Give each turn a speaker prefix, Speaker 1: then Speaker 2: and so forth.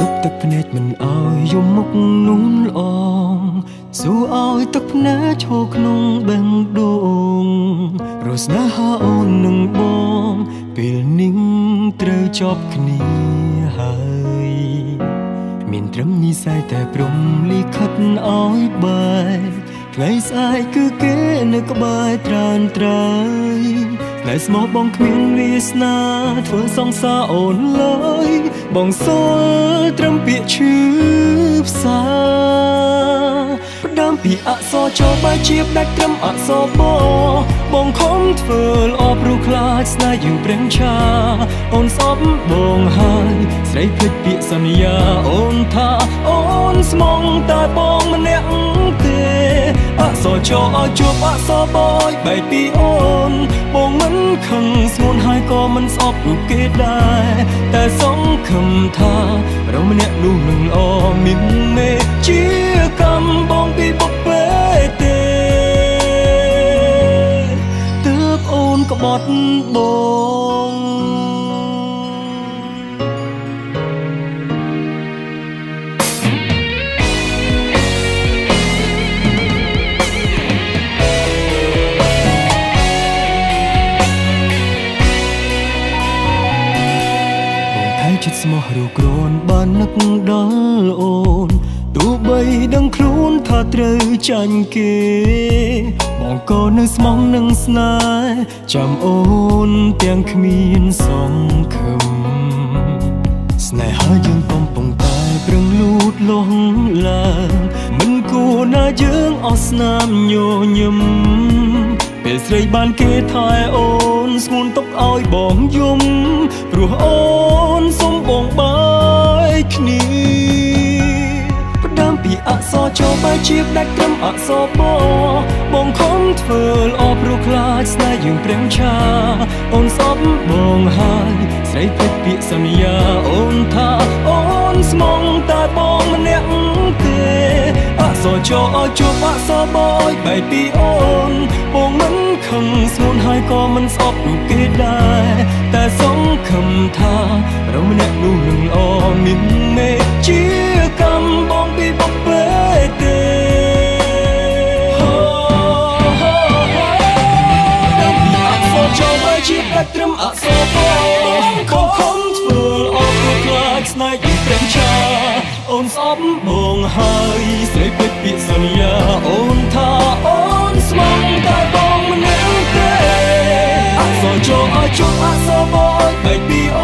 Speaker 1: ប់ទឹកភ្នែកមិនអោយយំមុខនួនល្អងស៊ូអោយទឹកភ្នែកឈរក្នុងបេះដូងរស់ស្នេហាអូននឹងបងពេលនេះត្រូវចប់គ្នាហើយមានត្រឹមនិស្ស័យតែព្រំលិខិតអោយបែកថ្ងៃស្អែកគឺគេនៅក្បែរត្រានត្រៃតែស្មោះបងគ្មានវាសនាធ្វើសង្សារអូនឡើយបងសូលត្រឹមពាក្យឈឺផ្សាផ្ដើមពីអក្សរចបែកជាដាច់ត្រឹមអក្សរបបងខំធ្វើល្អព្រោះខ្លាចស្នេហ៍យើងប្រេងឆាអូនស្អប់បងហើយស្រីភ្លេចពាក្យសន្យាអូនថាអូនស្មងតែបងម្នាក់ទេអក្សរចឲ្យជួបអក្សរបយបែកពីអូនបងមិនខឹងស្ងួនហើយក៏មិនស្អប់រូបគេដែរតែសង្ឃឹមថាเราម្នាក់នោះនឹងល្អមានមេជាកម្មបងពីបុព្វេទេទើបអូនក្បត់បងចិត្តស្មោះរូក្រនបាននឹកដល់អូនទោះបីដឹងខ្លួនថាត្រូវចាញ់គេបងក៏នៅស្មងនឹងស្នេហ៍ចាំអូនទាំងគ្មានសង្ឃឹមស្នេហាយើងកំពុងតែប្រឹងលូតលាស់ឡើងមិនគួរណាយើងអស់ស្នាមញញឹមពេលស្រីបានគេថែអូនស្ងួនទុកឲ្យបងយំព្រោះអូនសុំបងបាយគ្នាផ្ដើមពីអក្សរចបែកជាដាច់ត្រឹមអក្សរបបងខំធ្វើល្អព្រោះខ្លាចស្នេហ៍យើងប្រេងឆាអូនស្អប់បងហើយស្រីភ្លេចពាក្យសន្យាអូនថាអូនស្មងតែបងម្នាក់ទេអក្សរចឲ្យជួបអក្សរបយបែកពីអូនបងមិនខឹងស្ងួនហើយក៏មិនស្អប់រូបគេដែរតែសង្ឃឹមថាเราម្នាក់នោះនឹងល្អមានមេជាកម្មបងពីបុព្វេទេជាដាច់ត្រឹមអក្សរបងខំធ្វើអស់ព្រោះខ្លាចស្នេហ៍យើងប្រេងឆាអូនស្អប់បងហើយស្រីពេចពាក្យសន្យាអូនថាអូនស្មងតែបងម្នាក់ទេអក្សរចូលឲ្យជួបអក្សរបយបែកពីអូ